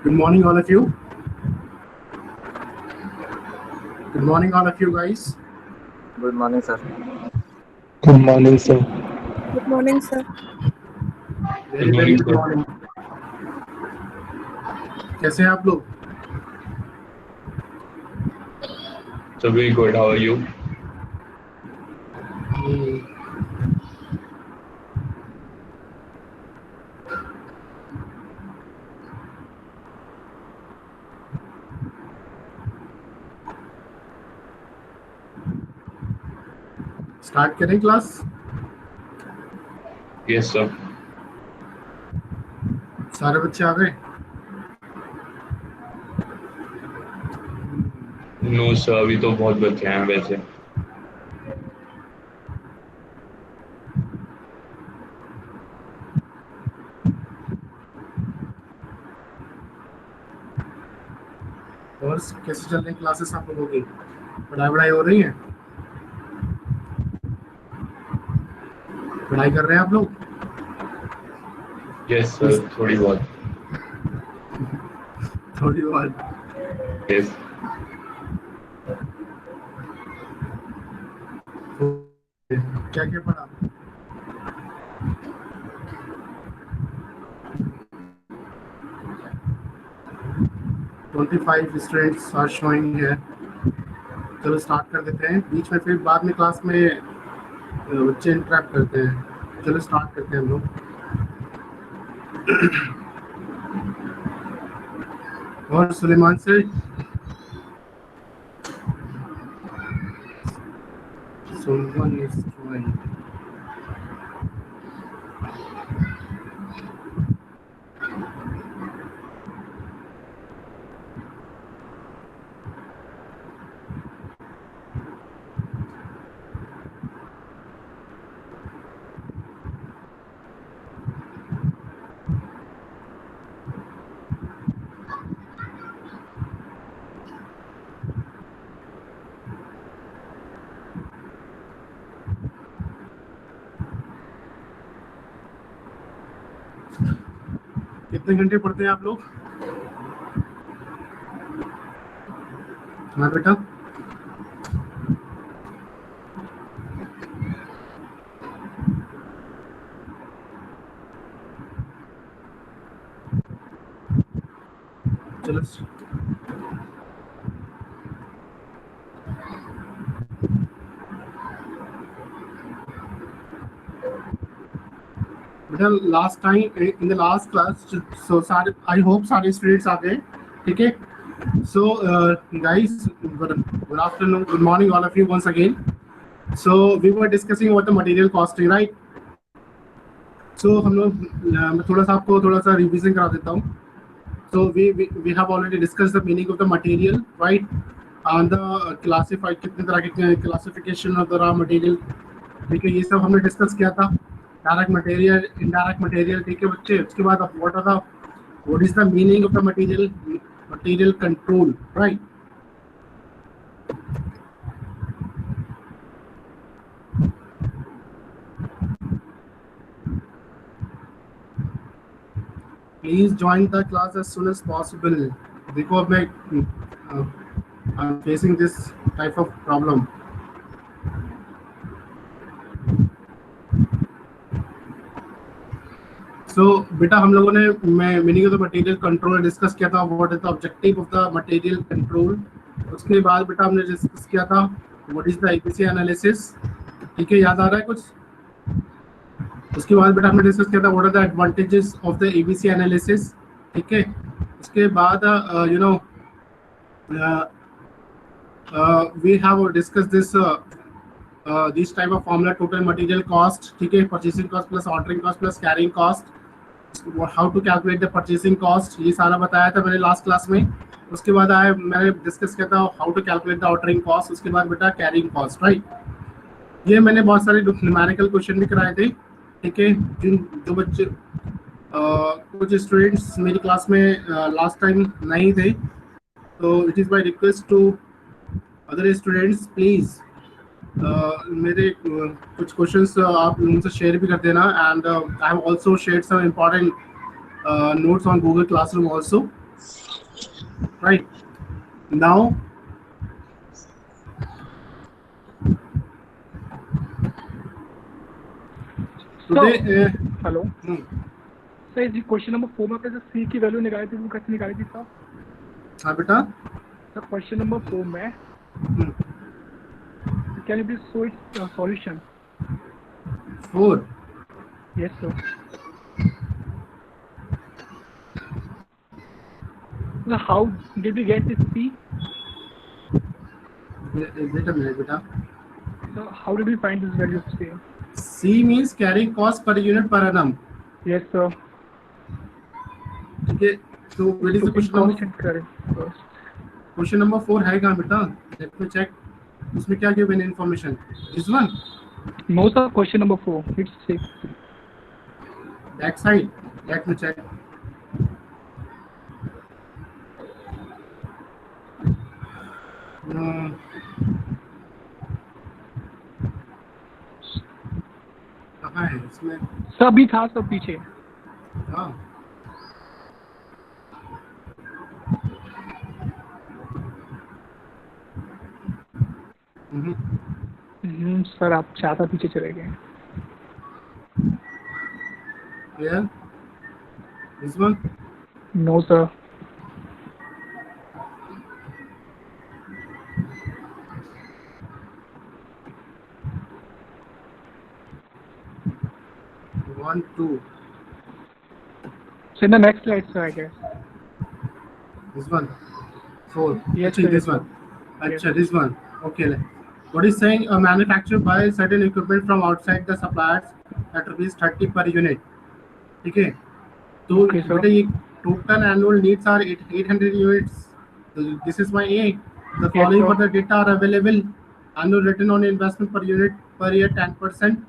Good morning, all of you. Good morning, all of you guys. Good morning, sir. Good morning, sir. Good morning, sir. Very very good morning. कैसे हैं आप लोग? So very good. How are you? Start करें class? Yes, sir. सारे बच्चे आ गए? No, sir. अभी तो बहुत बच्चे हैं वैसे. और कैसे चल रही क्लासेस आप लोगों की? पढ़ाई हो रही है? पढ़ाई कर रहे हैं आप लोग? Yes, sir. थोड़ी बहुत. थोड़ी बहुत. Yes. क्या क्या पढ़ा? Five students are showing here. चलो स्टार्ट कर देते हैं. बीच में फिर बाद में क्लास में बच्चे इंटरेक्ट करते हैं. चलो स्टार्ट करते हैं हम लोग. और सुलेमान से someone is joined. कितने घंटे पढ़ते हैं आप लोग? हाँ बेटा. चलो बेटा, last time in the last class, so सारे आई होप सारे स्टूडेंट्स आ गए. ठीक है. So guys, good afternoon, good morning all of you once again. So we were discussing about the material costing, right? So हम लोग मैं थोड़ा सा आपको थोड़ा सा रिवीजन करा देता हूँ. So we have already discussed the meaning of the material, right? And the classified कितने तरह के classification of the raw material. ठीक है, ये सब हमने डिस्कस किया था. Direct material, indirect material. ठीक है बच्चे. उसके बाद what is the meaning of the material control, right? Please join the class as soon as possible. देखो अब मैं I'm facing this type of problem. So बेटा हम लोगों ने meaning of the material control discuss किया था. What is the objective of the material control. उसके बाद बेटा हमने डिस्कस किया था what is the ABC analysis. ठीक है, याद आ रहा है कुछ? उसके बाद बेटा हमने डिस्कस किया था what are the advantages of the ABC analysis. ठीक है. उसके बाद you know we have discuss this type of formula total material cost. ठीक है, purchasing cost plus ordering cost plus carrying cost. How to calculate the purchasing cost, ये सारा बताया था मैंने लास्ट क्लास में. उसके बाद मैंने डिस्कस किया था how to calculate the ordering cost. उसके बाद बेटा कैरिंग कॉस्ट, राइट. ये मैंने बहुत सारे न्यूमेरिकल क्वेश्चन भी कराए थे. ठीक है, जो बच्चे कुछ स्टूडेंट्स मेरी क्लास में लास्ट टाइम नहीं थे, तो it is my request to other students, please मेरे कुछ क्वेश्चंस आप उनसे शेयर भी कर देना. And I have also shared some important notes on Google Classroom also. Right now, today hello hmm, sir, ji question number 4 में आपने जो सी की वैल्यू निकाली थी वो कैसे निकाली थी सर? हाँ बेटा, सर क्वेश्चन नंबर 4 में can you please show it's solution? 4 yes sir. So how did we get this C? wait a minute बेटा. So how did we find this value of C? C means carrying cost per unit per annum. Yes sir. ठीक है, तो what is the question number? Constant current first. Question number 4 है कहाँ बेटा? Let me check. उसमें क्या given information? This one? No sir, question number 4. It's 6. Back side. Let me check. कहाँ है इसमें? सभी था सब पीछे. हाँ. सर आप ज़्यादा पीछे चले गए. Here. This one? No sir. One, two. So in the next slide sir, I guess. This one. 4. Yes, Actually, sir. this one. Achha, this one. Okay. What is saying? A manufacturer buys certain equipment from outside the suppliers at rupees 30 per unit. ठीक है. तो Okay, sir. बेटा ये total annual needs are 800 units. So this is my A. The following sir. for the data are available. Annual return on investment per unit per year 10%.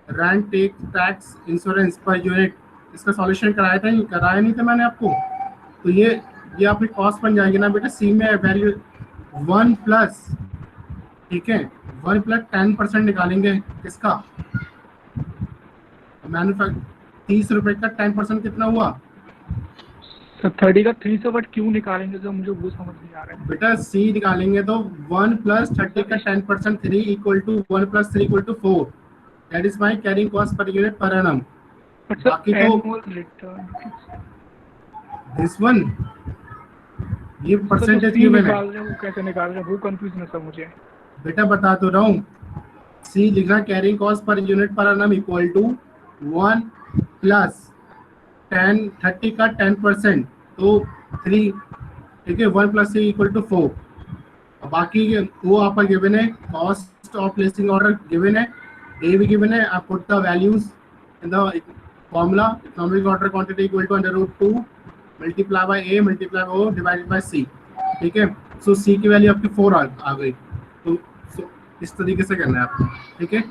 Rent tax insurance per unit. इसका solution कराया नहीं था मैंने आपको. तो ये आपकी cost बन जाएगी ना बेटा. सी में वैल्यू 1 प्लस, ठीक है, 1 प्लस 10% निकालेंगे. किसका? मैन्युफैक्चर 30 रुपए का 10% कितना हुआ सर 30 का 3 से बट क्यों निकालेंगे सर, मुझे वो समझ नहीं आ रहा है. बेटा? सी निकालेंगे तो 1 प्लस 30 का 10% 3 equal to 1 plus 3 equal to 4. That is my carrying cost per unit per annum. But sir बाकी तो एनुअल रिटर्न दिस वन, ये परसेंटेज क्यों गिवन है निकाल रहे हैं, वो कैसे निकाल रहे हैं, वो कंफ्यूजन है सर मुझे. बेटा. बता तो रहा हूँ. सी लिखना carrying cost per unit per annum equal to 1 plus 30 का 10%, तो 3, ठीक है. 1 प्लस 3 इक्वल टू 4. बाकी वो आपका गिवन है. Cost of placing order given है. ए भी गिवन है. आप put the values in the formula. Economic order quantity equal to √2 multiply by A multiply by O divided by C. ठीक है. सो सी की वैल्यू आपकी 4 आ गई. तो इस तरीके से करना है आपको. ठीक है.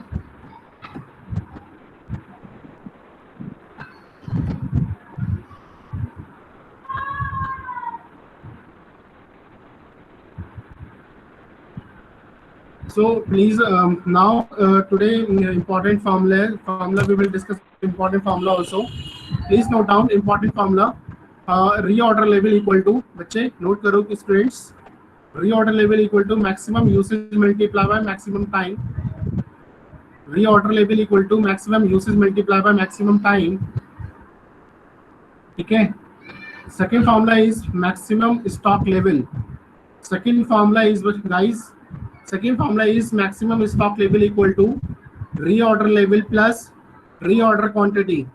So please now today important formula we will discuss important formula also. Please note down important formula. Reorder level equal to, बच्चे note करो कि students, reorder level equal to maximum usage multiplied by maximum time. Reorder level equal to maximum usage multiplied by maximum time. ठीक है. Second formula is maximum stock level. Second formula is, guys, second formula is maximum stock level equal to reorder level plus reorder quantity.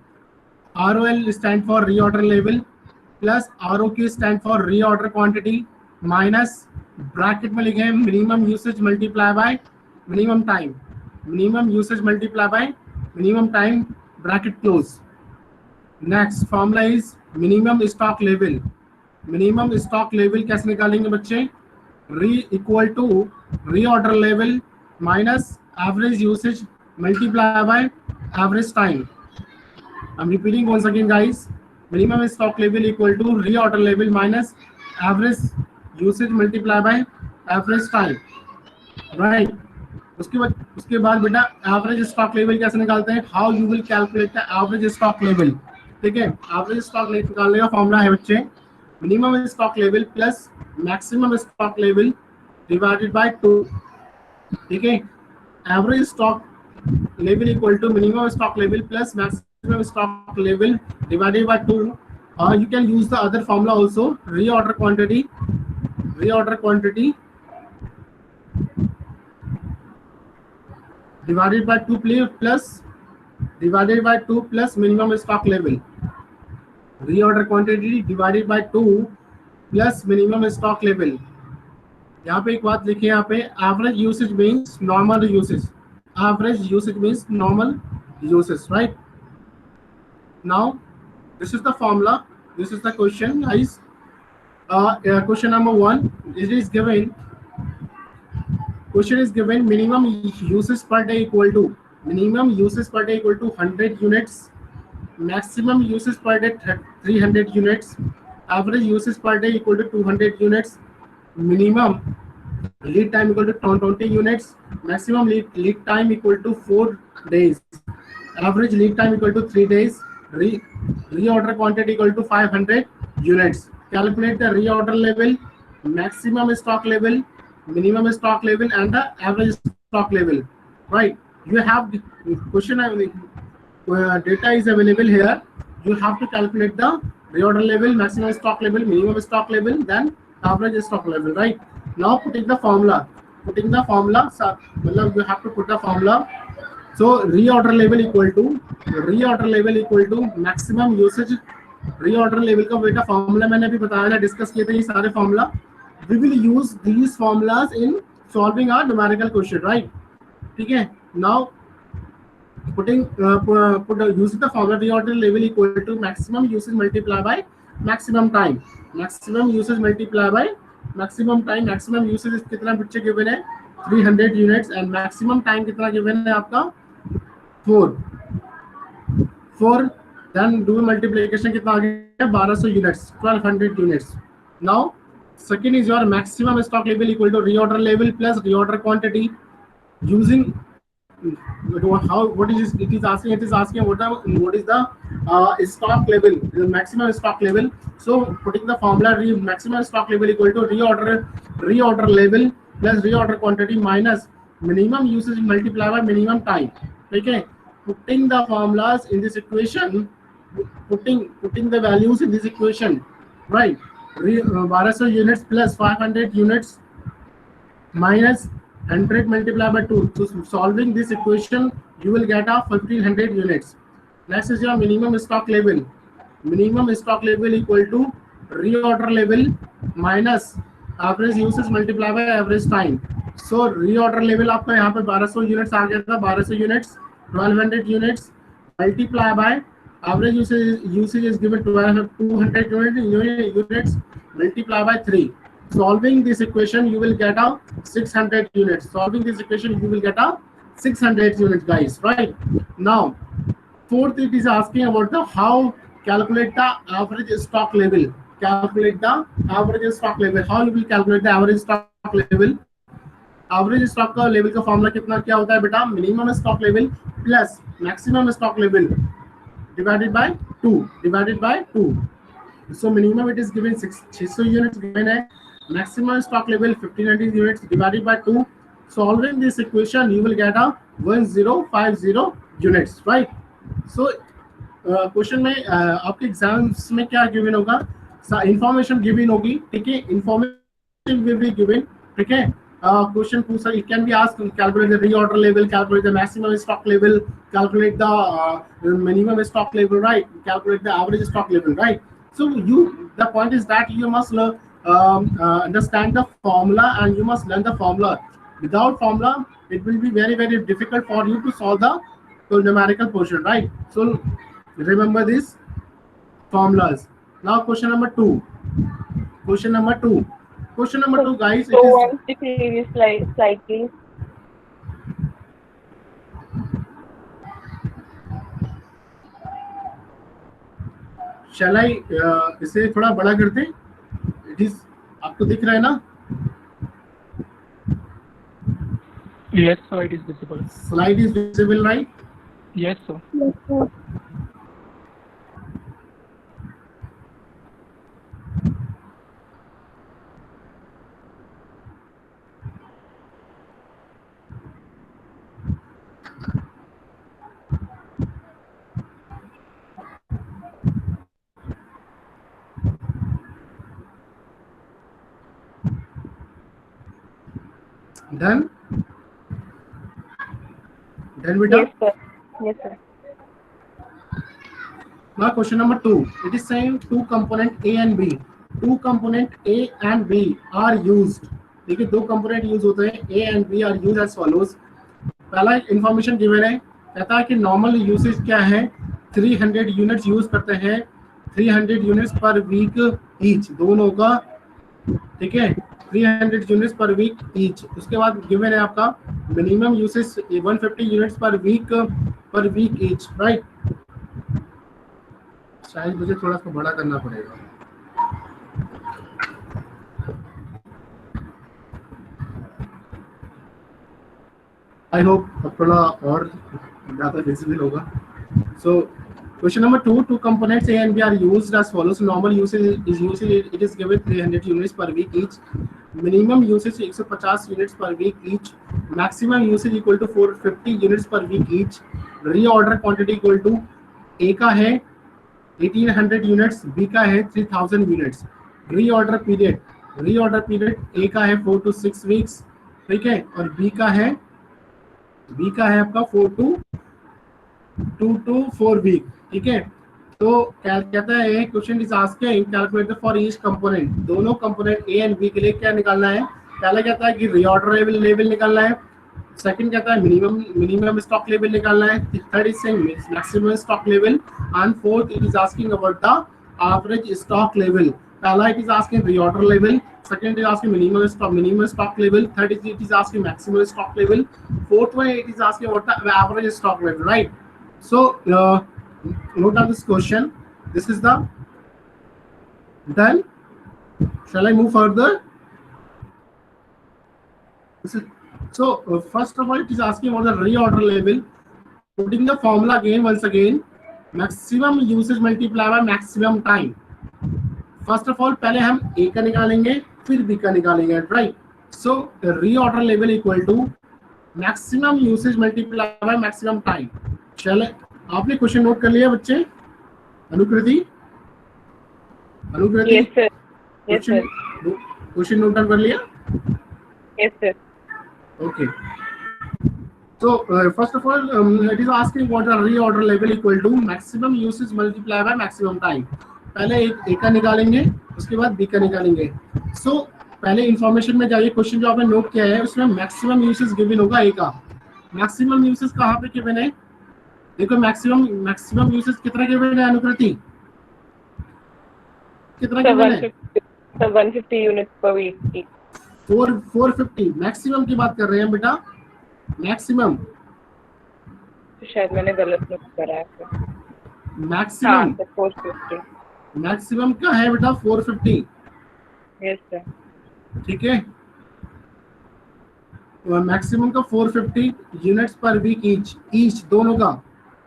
ROL stand for reorder level plus ROQ stand for reorder quantity minus bracket में लिखे minimum usage multiply by minimum time. Minimum usage multiply by minimum time bracket close. Next formula is minimum stock level. Minimum stock level कैसे निकालेंगे बच्चे? Equal to reorder level minus average usage multiplied by average time. I'm repeating once again, guys. Minimum stock level equal to reorder level minus average usage multiplied by average time. Right. उसके बाद बेटा average stock level कैसे निकालते हैं? How you will calculate the average stock level? ठीक है, average stock निकालने का फॉर्मूला है बच्चे, minimum stock level plus maximum stock level divided by 2, ठीक है। Average stock level equal to minimum stock level plus maximum stock level divided by 2, or you can use the other formula also, reorder quantity divided by 2 plus divided by 2 plus minimum stock level, reorder quantity divided by 2 plus minimum stock level। यहाँ पे एक बात लिखिए, यहाँ पे average usage means normal usage, average usage means normal usage, right? Now this is the formula, this is the question, guys. Question number 1, it is given, question is given, minimum usage per day equal to 100 units, maximum usage per day 300 units, average usage per day equal to 200 units, minimum lead time equal to 20 units, maximum lead time equal to 4 days, average lead time equal to 3 days, reorder quantity equal to 500 units. Calculate the reorder level, maximum stock level, minimum stock level, and the average stock level. Right? You have the question, data is available here. You have to calculate the reorder level, maximum stock level, minimum stock level, then average stock level. Right? Now putting the formula. So you have to put the formula. So reorder level equal to maximum usage, reorder level का बेटा formula मैंने अभी बताया था, discuss किए थे ये सारे formula. We will use these formulas in solving our numerical question, right? ठीक है, now using the formula reorder level equal to maximum usage multiplied by maximum time, maximum usage multiplied by maximum time, maximum usage कितना बच्चे given है 300 units and maximum time कितना given है आपका 4, then do multiplication कितना आ गया 1200 units, 1200 units. Now second is your maximum stock level equal to reorder level plus reorder quantity, using what is it is asking, what is the stock level, the maximum stock level. So putting the formula, maximum stock level equal to reorder level plus reorder quantity minus minimum usage multiplied by minimum time. Okay, putting the formulas in this equation, putting the values in this equation, right? 1200 units plus 500 units minus 100 multiplied by 2. So solving this equation, you will get a 1500 units. Next is your minimum stock level. Minimum stock level equal to reorder level minus average usage multiplied by average time. So reorder level आपका यहाँ पे 1200 units आ गया था, 1200 units, 1200 units multiply by average usage is given 200 units multiply by 3. Solving this equation, you will get a 600 units. Solving this equation, you will get a 600 units, guys. Right? Now, fourth, it is asking about the how calculate the average stock level. Calculate the average stock level. How you will calculate the average stock level? Average stock का level का formula कितना क्या होता है बेटा? Minimum stock level plus maximum stock level divided by 2. So minimum it is given 600 units given है. Maximum stock level 1500 units divided by 2. Solving this equation, you will get a 1050 units, right? So question में आपके exams में क्या given होगा? Information given होगी, ठीक है, information will be given, ठीक है। Question पूछा, it can be asked, calculate the reorder level, calculate the maximum stock level, calculate the minimum stock level, right? Calculate the average stock level, right? So the point is that you must understand the formula and you must learn the formula. Without formula, it will be very, very difficult for you to solve the numerical portion, right? So remember these formulas. Now question number 2. Question number 2, guys. Go on to the previous slide, please. Shall I इसे थोड़ा बड़ा करते हैं? It is आपको दिख रहा है ना? Yes, sir, it is visible. Slide is visible, right? Yes, sir. Yes, sir. Done done बेटा. Yes, sir. Yes, sir. Now question number 2. It is saying two component A and B. Two component A and B are used. देखिए दो component use होते हैं. A and B are used as follows. पहला information given है, कहता है कि normal usage क्या है, 300 यूनिट्स यूज करते हैं, 300 यूनिट्स पर वीक ईच, दोनों का. ठीक है, 300 यूनिट्स पर वीक ईच. उसके बाद गिवन है आपका minimum usage 150 units per week each. Right, शायद मुझे थोड़ा सा बड़ा करना पड़ेगा. आई होप अब थोड़ा और ज़्यादा विजिबल होगा. So question number 2, two components A and B are used as follows. Normal usage is it is given 300 units per week each. Minimum usage 150 units per week each. Maximum usage equal to 450 units per week each. Reorder quantity equal to A का है 1800 units, B का है 3000 units. Reorder period ए का है 4 to 6 weeks. ठीक है, और B का है आपका 4 to 4 वीक. ठीक है, तो क्या कहता है, question is asking calculate for each component. दोनों कंपोनेंट ए एंड बी के लिए क्या निकालना है. पहला कहता है कि रीऑर्डर लेवल निकालना है. सेकंड कहता है मिनिमम स्टॉक लेवल निकालना है. Third is saying maximum stock level. And fourth it is asking about the average stock level. पहला it is asking reorder level, second is asking minimum stock level, third it is asking maximum stock level, fourth one it is asking about the average stock level. Right, so note down this question. This is the done. Shall I move further? This is, so first of all it is asking about the reorder level. Putting the formula again once again. Maximum usage multiplied by maximum time. First of all पहले हम A का निकालेंगे फिर B का निकालेंगे. Right, so reorder level equal to maximum usage multiplied by maximum time. चले, आपने question note कर लिया बच्चे? अनुकृति Yes, sir. Yes, sir. Question note down कर लिया? Yes, sir. Okay. So first of all it is asking what the reorder level equal to maximum usage multiplied by maximum time. पहले A का निकालेंगे, उसके बाद B का निकालेंगे. So पहले इंफॉर्मेशन में जाइए. क्वेश्चन जो आपने नोट किया है उसमें मैक्सिमम यूसेज गिवन होगा A का. मैक्सिमम यूसेज कहाँ पे गिवन है? देखो मैक्सिमम यूसेज कितना गिवन है अनुकृति? कितना गिवन है? 150 units per week. 450. मैक्सिमम की बात कर रहे हैं बेटा, मैक्सिमम. तो शायद मैंने गलत नोट करा है. मैक्सिमम 450. मैक्सिमम क्या है बेटा? 450. Yes, sir. ठीक है, मैक्सिमम का 450 यूनिट्स पर वीक ईच दोनों का.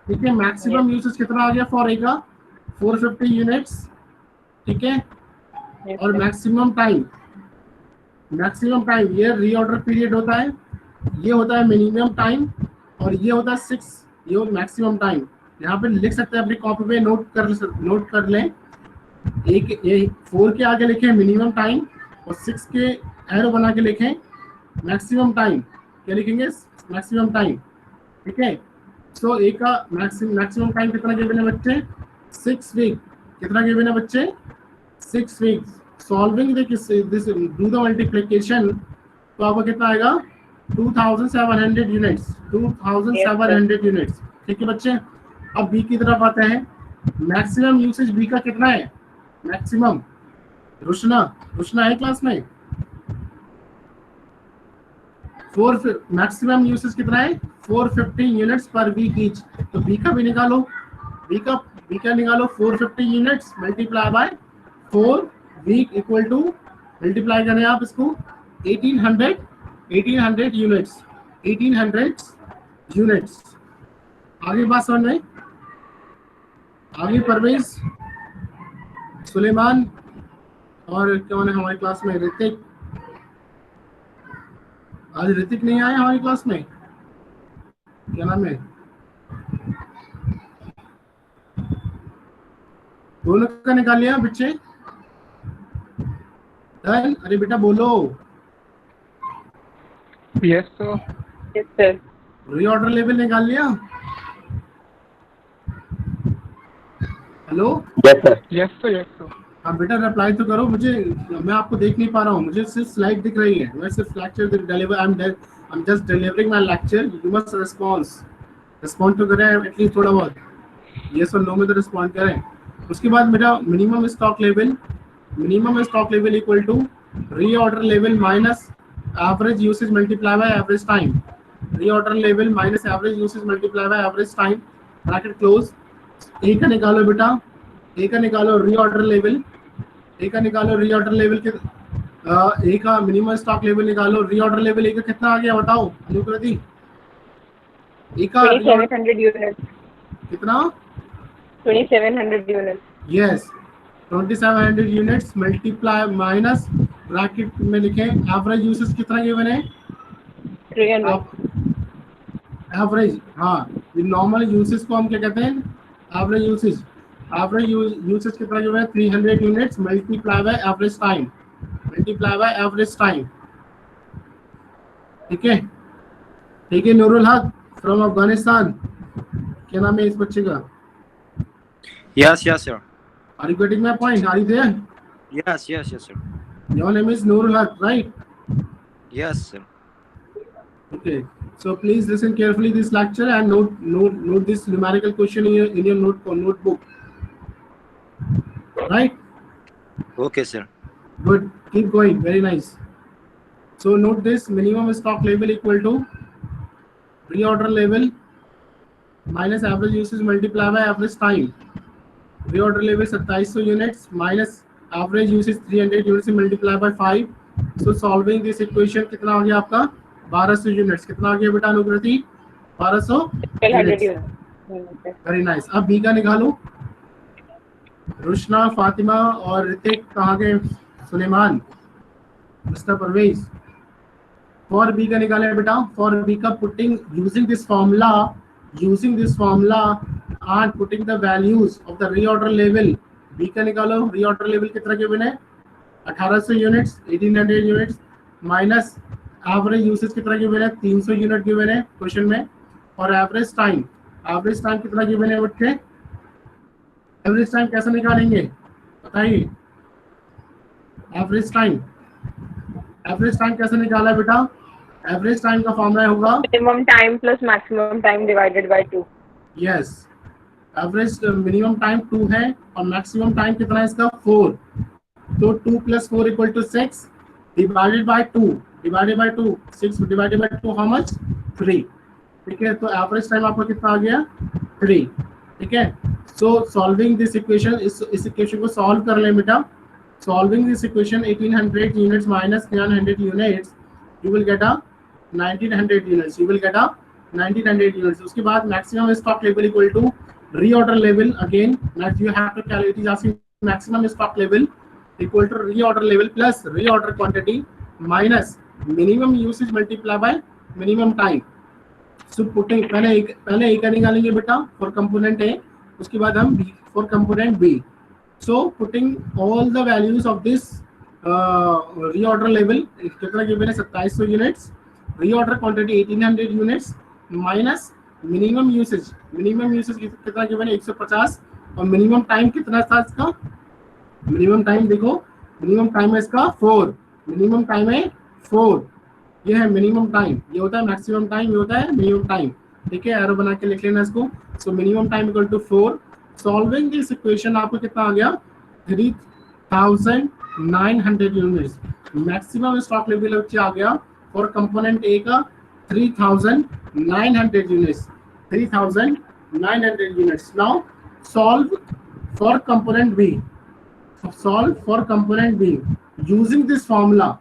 ठीक है, मैक्सिमम यूसेज कितना आ गया फॉर ए का? 450 यूनिट्स. ठीक है, Yes, और sir. मैक्सिमम टाइम ये रीऑर्डर पीरियड होता है, ये होता है मिनिमम टाइम, और ये होता है 6, ये मैक्सिमम टाइम. यहाँ पे लिख सकते हैं अपनी कॉपी पे, नोट कर लें. एक 4 के आगे लिखें मिनिमम टाइम और 6 के एरो बना के लिखें मैक्सिमम टाइम. क्या लिखेंगे? Maximum time. ठीक है, सो ए का मैक्सिमम टाइम कितना गिवन है बच्चे? 6 वीक. कितना गिवन है बच्चे? 6 week. Solving this do the multiplication, तो आपको कितना आएगा? 2700 यूनिट्स. 2700 यूनिट्स. ठीक है बच्चे, अब बी की तरफ आते हैं. मैक्सिमम यूसेज बी का कितना है? मैक्सिमम रुशना है क्लास में? मैक्सिमम यूसेज कितना है? 450 यूनिट्स पर वीक ईच. तो बी का भी निकालो. बी का निकालो 450 units multiply by 4 week equal to, multiply करें आप इसको 1800 यूनिट्स. 1800 यूनिट्स. आगे बात समझ में? आगे परवेज, सुलेमान और कौन है हमारी क्लास में? ऋतिक. आज ऋतिक नहीं आया हमारी क्लास में, क्या नाम है? दोनों का निकाल लिया बच्चे? डन. अरे बेटा बोलो. Yes, sir. Yes, sir. Reorder level निकाल लिया? Hello? Yes, sir. Yes, sir. Yes, sir. हाँ बेटा रिप्लाई तो करो मुझे, मैं आपको देख नहीं पा रहा हूँ, मुझे सिर्फ स्लाइड दिख रही है, मैं सिर्फ lecture deliver, I am just delivering my lecture, you must respond तो करें एटलीस्ट थोड़ा बहुत, यस और नो में तो रिस्पॉन्ड करें। उसके बाद मेरा minimum stock level equal to reorder level minus average usage multiply by average time, reorder level minus average usage multiply by average time, bracket close. A का निकालो बेटा, ए का निकालो रीऑर्डर लेवल, ए का निकालो रीऑर्डर लेवल के ए का मिनिमम स्टॉक लेवल निकालो, रीऑर्डर लेवल ए का कितना आ गया बताओ अनुकृति? ए का 2700 units. कितना? 2700 units. Yes 2700 units multiply minus bracket में लिखें एवरेज यूसेज कितना गिवन है? 300. एवरेज, हाँ नॉर्मल यूसेज को हम क्या कहते हैं? Average usage. एवरेज यूसेज कितना गिवन है? 300 units multiply by average time, ठीक है? ठीक है, नूरुल हक फ्रॉम अफगानिस्तान, क्या नाम है इस बच्चे का? Yes, sir. Are you getting my point? Are you there? Yes, sir. Your name is Nurul Haq, right? Yes, sir. Okay. So please listen carefully this lecture and note this numerical question in your notebook. Right? Okay, sir. Good. Keep going. Very nice. So note this: minimum stock level equal to reorder level minus average usage multiplied by average time. Reorder level 2700 units minus average usage 300 units multiplied by 5. So solving this equation कितना आ गया आपका? 1200 units. कितना आ गया बेटा Anukriti? 1200 1200 units. units. Very nice. अब B का निकालो। रुशना, फातिमा और ऋतिक कहाँ गए? Suleman, mister Parvez. For B का निकाले बेटा। फॉर बी का putting using this formula and putting the values of the reorder level. B का निकालो। reorder level कितना गिवन है? 1800 units, 1800 units minus average usage कितना गिवन है? 300 यूनिट गिवन है क्वेश्चन में। और एवरेज टाइम कितना गिवन है बच्चे? एवरेज टाइम कैसे निकालेंगे बताइए? एवरेज टाइम कैसे निकाला बेटा? एवरेज टाइम का फॉर्मूला होगा Minimum time plus maximum time divided by 2. Yes. Average minimum time 2 है और मैक्सिमम टाइम कितना है इसका? 4। तो 2 + 4 = 6 divided by 2 6 divided by 2 how much? 3। ठीक है, तो एवरेज टाइम आपका कितना आ गया? 3। ठीक है, सो सॉल्विंग दिस इक्वेशन, इस इक्वेशन को सॉल्व कर लें बेटा। Solving this equation 1800 units minus 900 units, you will get a 1900 units. उसके बाद maximum stock level equal to reorder level. Again you have to calculate, it is asking maximum stock level equal to reorder level plus reorder quantity minus minimum usage multiplied by minimum time. So putting पहले A का निकालेंगे बेटा for component A, उसके बाद हम B for component B. So putting all the values of this reorder level कितना given है? 2700 units, reorder quantity 1800 units minus minimum usage कितना गिवन है? 150। और मिनिमम टाइम कितना था इसका? मिनिमम टाइम देखो, मिनिमम टाइम है इसका 4। मिनिमम टाइम है 4, ये है मिनिमम टाइम, ये होता है मैक्सिमम टाइम, ये होता है मिनिमम टाइम। ठीक है, एरो बना के लिख लेना इसको। So minimum time equal to 4। Solving this equation आपको कितना आ गया? 3900 यूनिट्स। मैक्सिमम स्टॉक लेवल आ गया फॉर कंपोनेंट ए का 3900 units, 3900 units. Now solve for component B using this formula.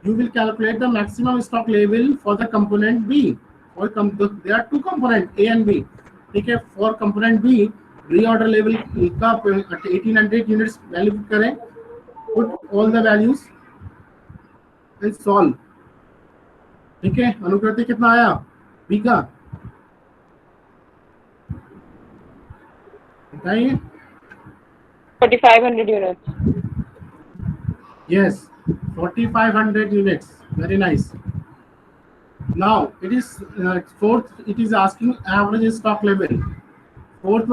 You will calculate the maximum stock level for the component B. There are two components A and B. ठीक है, for component B reorder level का 1800 units value करें, put all the values and solve. ठीक है, अनुकृति कितना आया B का बताइए? 4500 units. Yes, 4500 units. Very nice. Now it is fourth. It is asking average stock level. Fourth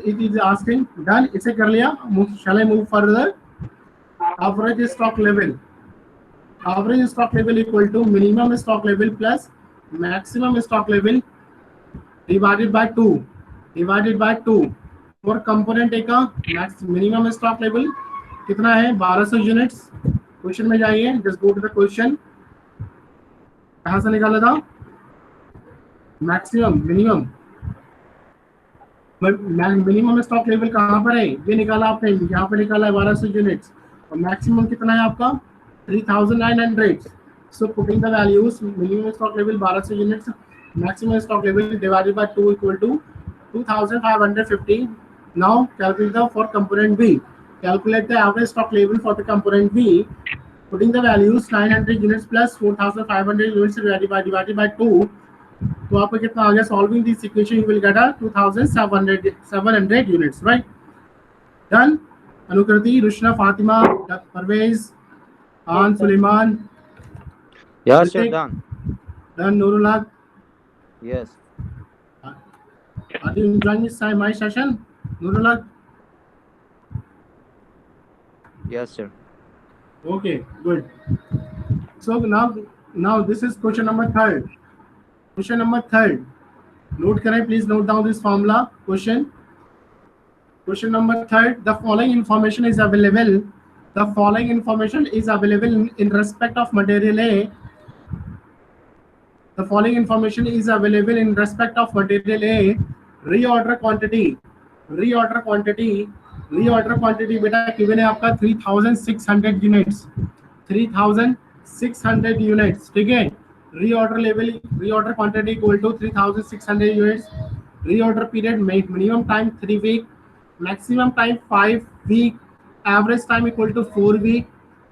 it is asking done. इसे कर लिया. Shall I move further? Average stock level. Average stock level equal to minimum stock level plus maximum stock level divided by 2. Divided by 2. For component A का max minimum stock level कितना है? 1200 units. Question में जाइए. Just go to the question. कहाँ से निकाला था? Maximum minimum. Minimum stock level कहाँ पर है? ये निकाला आपने. यहाँ पे निकाला है 1200 यूनिट्स. और मैक्सिमम कितना है आपका? 3900. So putting the values. Minimum stock level 1200 units, maximum stock level divided by 2 equal to 2550. Now calculate the for component B. Calculate the average stock level for the component B. Putting the values 900 units plus 4500 units divided by 2. तो आपको कितना आ गया? Solving this equation you will get a 2700 units, right? Done. Anukriti, Rushna, Fatima, Parvez, An, Suleiman. Yes, sir. Ritik. Done. Done. Nurullah. Yes. Are you enjoying this my session? Nurullah. Yes, sir. Okay, good. So now this is question number 3. Question number 3. Note करें, please note down this formula. Question number 3. The following information is available. The following information is available in respect of material A. The following information is available in respect of material A. Reorder quantity. Reorder quantity बेटा given है आपका 3600 units. 3600 units. ठीक है. Reorder quantity equal to 3600 units. Reorder period minimum time 3 week, maximum time 5 week, average time equal to 4 week.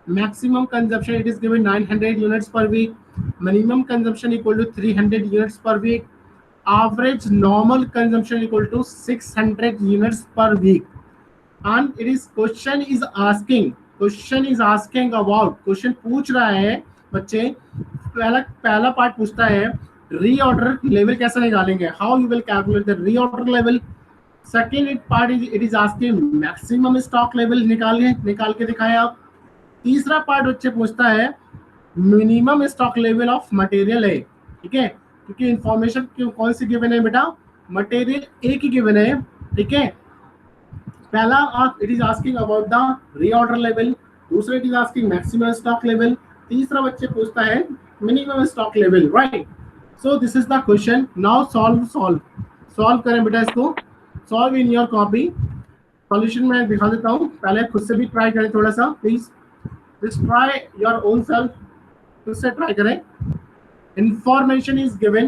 Maximum consumption it is given 900 units per week. Minimum consumption equal to 300 units per week. Average normal consumption equal to 600 units per week. And it is question is asking about, question पूछ रहा है बच्चे. पहला part पूछता है reorder level कैसे निकालेंगे, how you will calculate the reorder level. Second part it is asking maximum stock level निकाल के दिखाएं आप. तीसरा पार्ट बच्चे पूछता है minimum stock level of material है. ठीक है, क्योंकि इंफॉर्मेशन कौन सी गिवन है बेटा? मटेरियल ए की गिवन है. ठीक है. पहला it is asking about the reorder level, दूसरा it is asking maximum stock level, तीसरा बच्चे पूछता है minimum stock level. Right. So this is the question. Now solve करें बेटा. इसको solve in your copy. Solution मैं दिखा देता हूँ. पहले खुद से भी ट्राई करें थोड़ा सा please. Just try your own self. खुद से ट्राई करें. Information is given.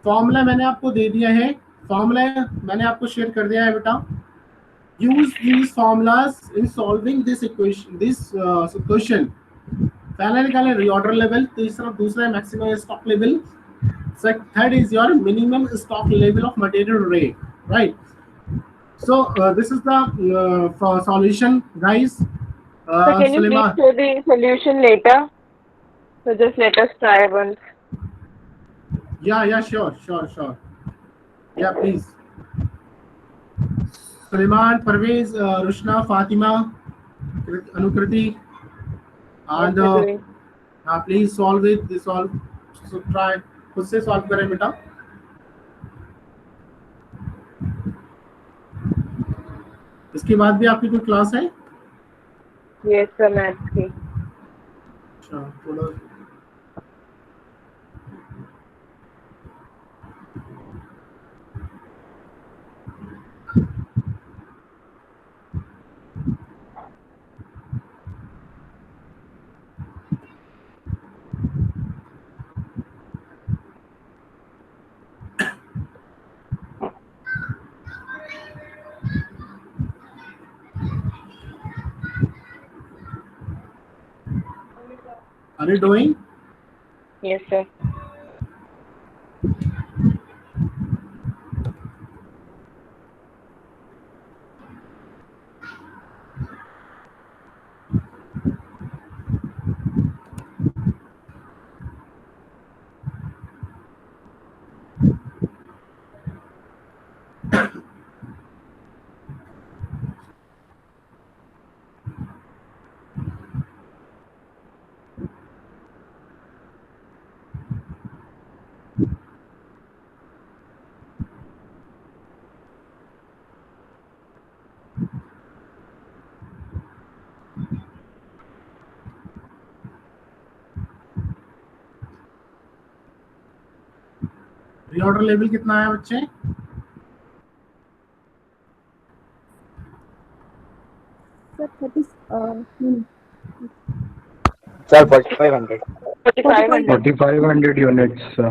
फॉर्मूला मैंने आपको दे दिया है. फॉर्मूला मैंने आपको शेयर कर दिया है बेटा. Use these formulas in solving this equation, this question. पहला निकालें reorder level, दूसरा है maximum stock level, third is your minimum stock level of material array, right? So this is the solution, guys. So can you please show the solution later? So just let us try once. Yeah, sure. Yeah, please. Suleiman, Parvez, Rushna, Fatima, Anukriti, and please solve it. So try खुद से solve करें बेटा. इसके बाद भी आपकी कोई class है? Yes sir, maths की. अच्छा, थोड़ा Are you doing? Yes sir. Reorder level कितना है बच्चे? Sir, 4500. 4500. 4500 units, sir.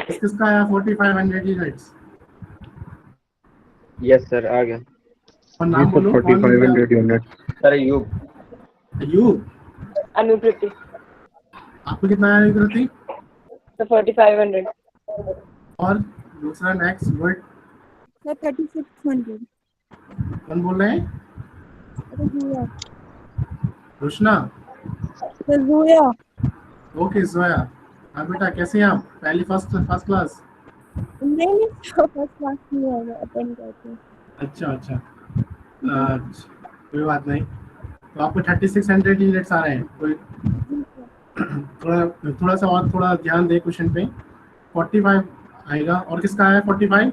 किसका आया 4500 यूनिट्स? Yes, sir. आ गया. और जी नाम सर, बोलो। 4500 units. Sir, you. Ayub, Anupriti. आपको कितना आया कृति? So 4500. और दूसरा नेक्स्ट वर्ड Sir, 3600. कौन बोल रहे हैं? Zoya. Rushna. Sir, Zoya. Okay Zoya. हाँ बेटा, कैसे हैं आप? पहली फर्स्ट क्लास? नहीं फर्स्ट क्लास नहीं है, अटेंड करते हैं। अच्छा अच्छा, कोई बात नहीं। तो आपको 3600 यूनिट्स आ रहे हैं। कोई थोड़ा सा और थोड़ा ध्यान दे क्वेश्चन पे। 45 आएगा। और किसका आया 45?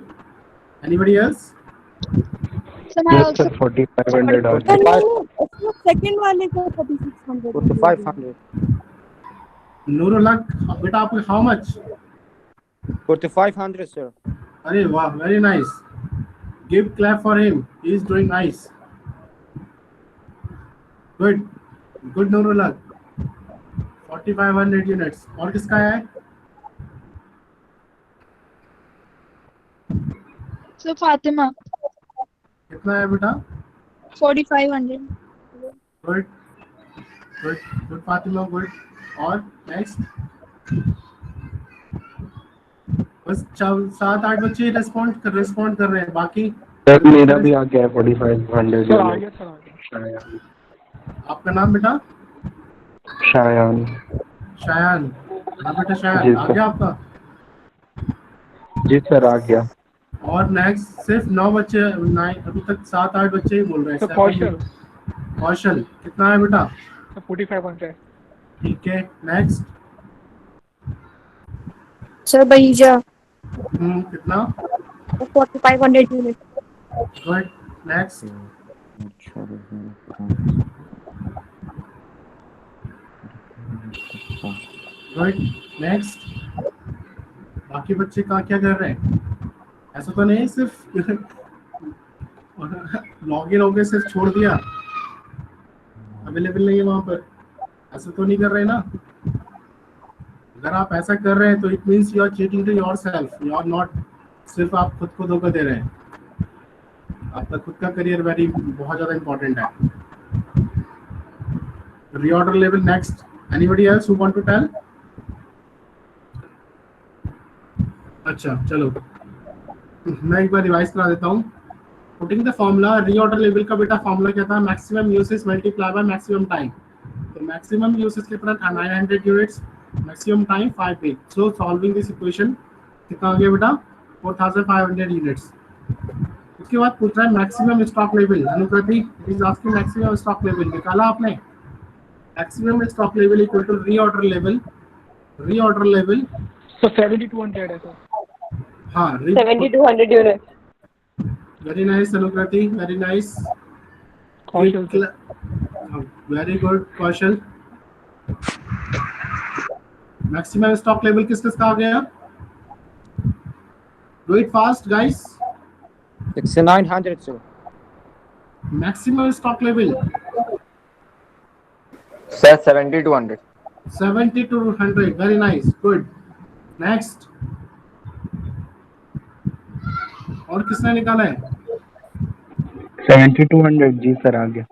Anybody else? Yes sir, 4500 आ गया. उसमें सेकंड वाले का 3600 4500. नूरुल हक, बेटा आपको हाउ मच? 4500, sir. अरे वाह, very nice. Give clap for him, he is doing nice. Good Nurul Haq. 4500 units. और किसका है? सर फातिमा कितना है बेटा? 4500। Good good good Fatima, good. और नेक्स्ट? बस 7-8 बच्चे रिस्पॉन्ड कर रहे हैं, बाकी सर मेरा भी आ गया 4500 सर आ गया, units. सर आ गया. शायान. आपका नाम बेटा? शायान. शायान। हाँ बेटा जी शायान, आ सर. गया आपका? जी सर आ गया. और नेक्स्ट सिर्फ 9 बच्चे, 9 अभी तक 7-8 बच्चे ही बोल रहे सर हैं। कौशल. कौशल कितना है बेटा? सर 4500. ठीक है, नेक्स्ट? सर बहीजा कितना? 4500 unit. Good, next? Good, next? बाकी बच्चे क्या कर रहे हैं? ऐसा तो नहीं सिर्फ लॉगिन हो गए सिर्फ छोड़ दिया, अवेलेबल नहीं है वहां पर, ऐसा तो नहीं कर रहे ना? अगर आप ऐसा कर रहे हैं तो it means you are cheating to yourself, you are not, सिर्फ आप खुद को धोखा दे रहे हैं। आपका खुद का करियर बहुत ज्यादा इंपॉर्टेंट है। Reorder level next. Anybody else who want to tell? अच्छा चलो, मैं एक बार रिवाइज करा देता हूँ। Putting the formula, reorder level का बेटा फॉर्मूला क्या था? Maximum usage multiply by maximum time. तो मैक्सिमम यूसेज कितना था? 900 units, maximum time 5 week. So solving this equation कितना आ गया बेटा? 4500 यूनिट्स। उसके बाद पूछ रहा है maximum stock level. Anukriti is asking maximum stock level. निकाला आपने? Maximum stock level equal to reorder level. Reorder level sir 7200 है सर. हाँ, 7200 units. Very nice Anukriti, very nice, Kaushal sir. Very good Kaushal. Maximum stock level किस किसका आ गया? Do it fast guys. 6900, sir. Maximum stock level Sir, 7200. 7200, very nice, good. Next? और किसने निकाला है? 7200 जी सर आ गया.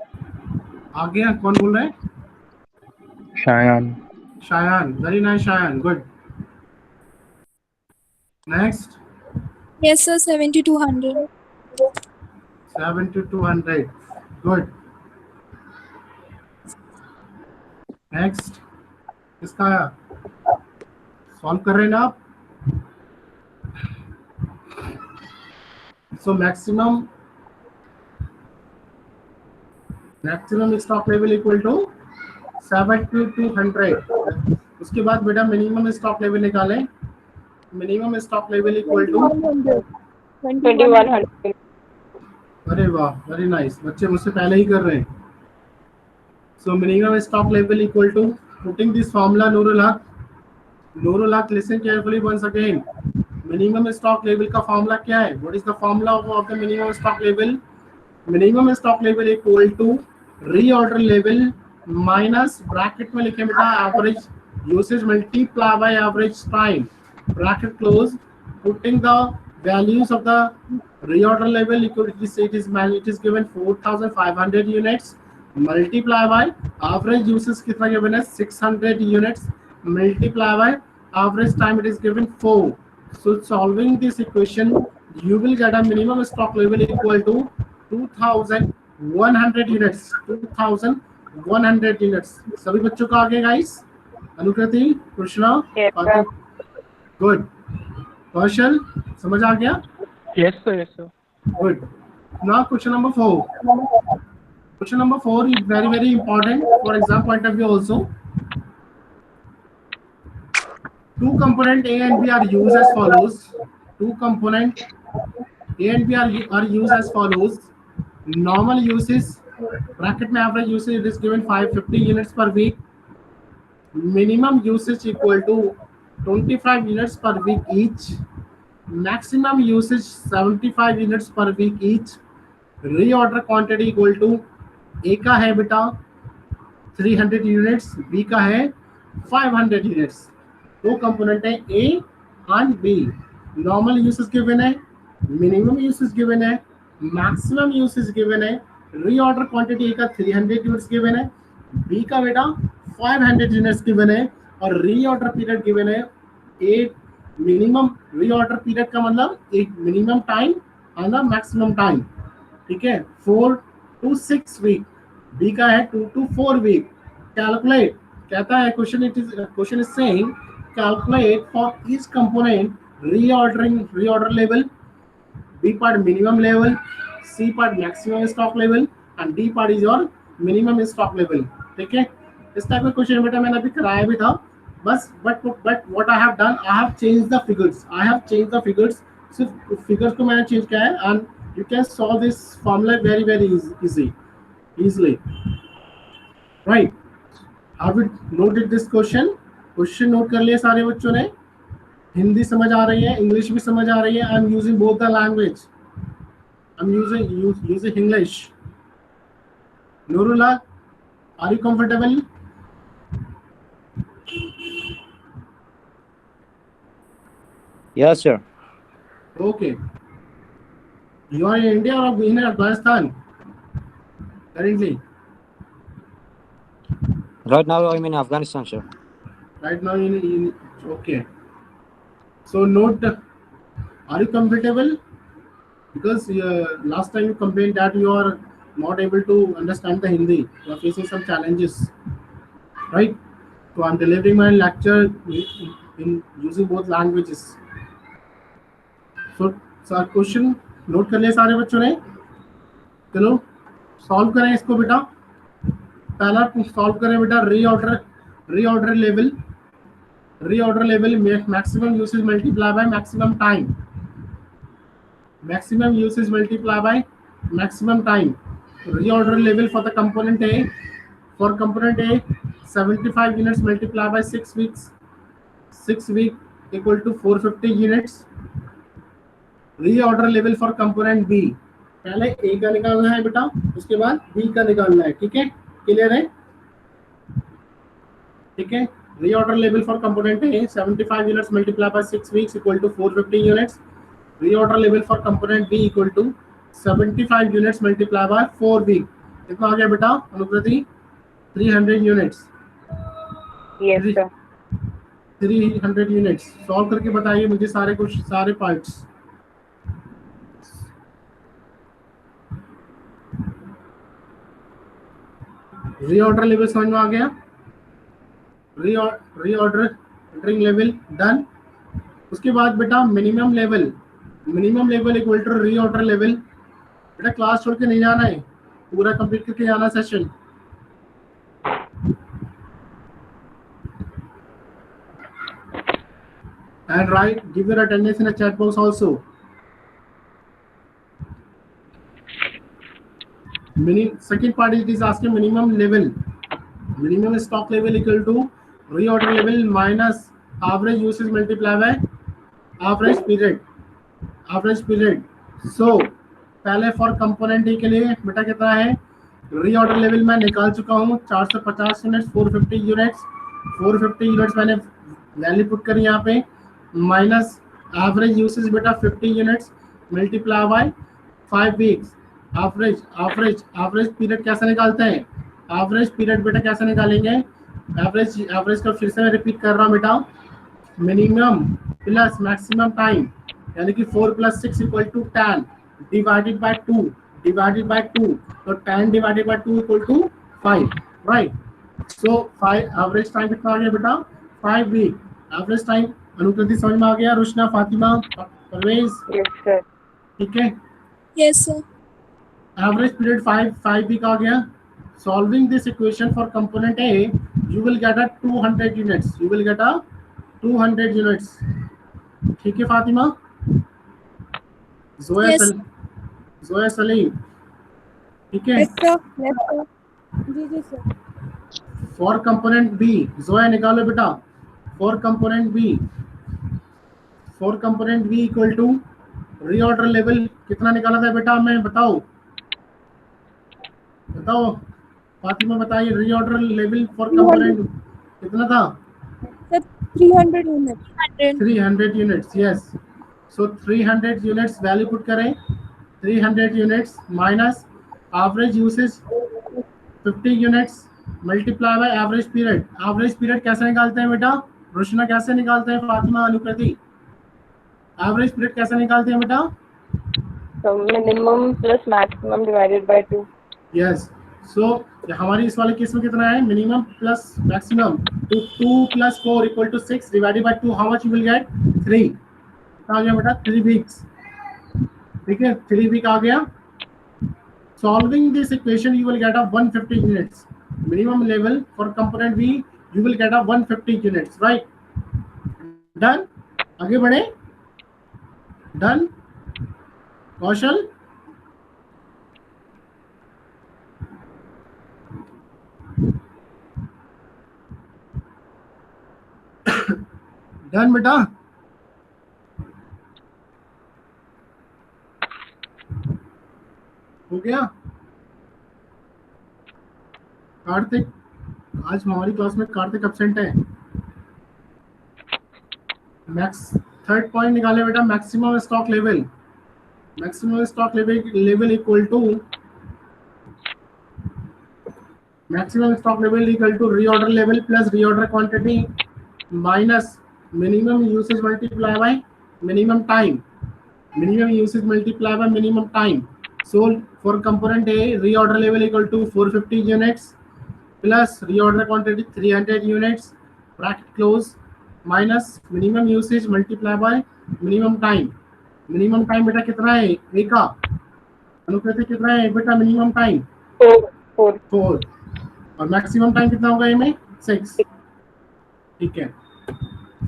आ गया, कौन बोल रहा है? Shayan. Shayan, very nice Shayan, good. Next? Yes sir 7200। 7200, good. Next? किसका आया? सॉल्व कर रहे हैं ना आप? So maximum stock level equal to 7200। उसके बाद बेटा मिनिमम स्टॉक लेवल निकालें। Minimum stock level equal to 2100. अरे वाह, वेरी नाइस, बच्चे मुझसे पहले ही कर रहे हैं। So minimum stock level equal to, putting this formula, Nurul Haq, listen carefully once again. Minimum stock level का फॉर्मूला क्या है? What is the formula of the minimum stock level? Minimum stock level equal to reorder level minus bracket में लिखे बेटा average usage multiply by average time, bracket close, putting the values of the reorder level equal to it is given 4500 units multiply by average usage कितना given है 600 units multiply by average time it is given 4. So solving this equation you will get a minimum stock level equal to 2100 units. 2100 units. सभी बच्चों का आगे guys? अनुकृति, Krishna, good. कौशल समझ आ गया? Yes sir, yes sir. Good. Now question number 4. Question number 4 is very important for exam point of view also. Two component A and B are used as follows. Two component A and B are used as follows. Normal usage bracket में average usage is given 550 units per week. Minimum usage equal to 25 units per week each. Maximum usage 75 units per week each. Reorder quantity equal to A का है बेटा 300 units, B का है 500 units. दो component है A and B. Normal usage given है, minimum usage given है, maximum usage given है. Reorder quantity A का 300 units given है, B का बेटा 500 units given है और reorder period given है 8. मिनिमम रीऑर्डर पीरियड का मतलब एक मिनिमम टाइम और मैक्सिमम टाइम, ठीक है, 4 to 6 वीक. बी का है 2 to 4 वीक. कैलकुलेट कहता है question is saying calculate for each component reorder level. B part minimum level, C part maximum stock level and D part is your minimum stock level. ठीक है, इस type का question बेटा मैंने अभी कराया भी था बस. But what I have done, I have changed the figures. सिर्फ figures को मैंने चेंज किया है and you can solve this formula very easily. Right? Have you noted this question? Question note कर लिए सारे बच्चों ने? हिंदी समझ आ रही है, इंग्लिश भी समझ आ रही है. I am using both the language. I'm using English. Nurullah, are you comfortable? Yes sir. Okay. You are in India or in Afghanistan currently? Right now I'm in Afghanistan sir. Right now in okay. So note, are you comfortable? Because last time you complained that you are not able to understand the Hindi. You are facing some challenges, right? So I'm delivering my lecture in using both languages. So question note कर लिए सारे बच्चों ने? चलो solve करें इसको बेटा. पहला सॉल्व करें बेटा reorder level maximum usage multiply by maximum time. Maximum usage multiply by maximum time. Reorder level for the component A. For component A 75 units multiply by 6 weeks. 6 week equal to 450 units. Reorder level for component B. पहले A का निकालना है बेटा, उसके बाद B का निकालना है. ठीक है, क्लियर है? ठीक है. Reorder level for component A 75 units multiply by 6 weeks equal to 450 units. Reorder level for component B equal to 75 units multiply by 4 week. कितना आ गया बेटा Anukriti? 300 units. Yes sir. 300 units. Solve करके बताइए मुझे सारे पार्ट्स. रीऑर्डर लेवल समझ में आ गया? Reordering level done. उसके बाद बेटा minimum level equal to reorder level. बेटा क्लास छोड़ के नहीं जाना है, पूरा कंप्लीट करके जाना session. And write, give your attendance in a chat box also. Second part it is asking minimum stock level equal to reorder level minus average usage multiplied by average period so पहले for component ए के लिए बेटा कितना है, reorder level मैं निकाल चुका हूँ 450 यूनिट्स 450 यूनिट्स मैंने वैल्यू पुट करी यहाँ पे, माइनस एवरेज यूसेज बेटा 50 units multiply bye 5 weeks. Average period कैसे निकालते हैं, एवरेज पीरियड बेटा कैसे निकालेंगे, एवरेज का फिर से मैं रिपीट कर रहा हूँ बेटा, मिनिमम प्लस मैक्सिमम टाइम, यानी कि 4 + 6 = 10 डिवाइडेड बाय 2 तो 10 divided by 2 = 5, right. So 5 average time कितना आ गया बेटा 5 वीक। एवरेज टाइम अनुकृति समझ में आ गया, रुशना, फातिमा, परवेज, Yes, sir. ठीक है। Yes, sir. Average period 5 week आ गया। Solving this equation for component A, you will get a 200 units। ठीक है फातिमा, Yes. जोया सलीम, ठीक है। Yes, sir. Yes, sir. Ji sir. For component B, Zoya निकालो बेटा, for component B equal to reorder level कितना निकाला था बेटा, मैं बताओ फातिमा बताइए, रीऑर्डर लेवल फॉर कंपोनेंट कितना था, Sir, 300 units. 300 units, yes. So 300 units value put करें, 300 units minus average usage 50 units multiply by average period कैसे निकालते हैं बेटा, रोशना कैसे निकालते हैं, फातिमा, अनुकृति, एवरेज पीरियड कैसे निकालते हैं बेटा, So minimum plus maximum divided by 2. Yes. सो हमारी इस वाले केस में कितना है, मिनिमम प्लस मैक्सिमम, तो 2 + 4 = 6 divided by 2, how much you will gate 3, कितना आ गया बेटा 3 वीक्स, ठीक है, 3 वीक आ गया। Solving this equation you will get a 150 units minimum level for component B, you will get a 150 units, right. Done, आगे बढ़े, डन कौशल, डन बेटा, हो गया। कार्तिक, आज हमारी क्लास में कार्तिक एब्सेंट है। थर्ड पॉइंट निकाले बेटा, maximum stock level equal to reorder level plus reorder quantity minus minimum usage multiply by minimum time. So for component A, reorder level equal to 450 units plus reorder quantity 300 units bracket close minus minimum usage multiply by minimum time बेटा कितना है, एक का अनुकृति कितना है बेटा, minimum time 4 और maximum time कितना होगा इनमें 6, ठीक है।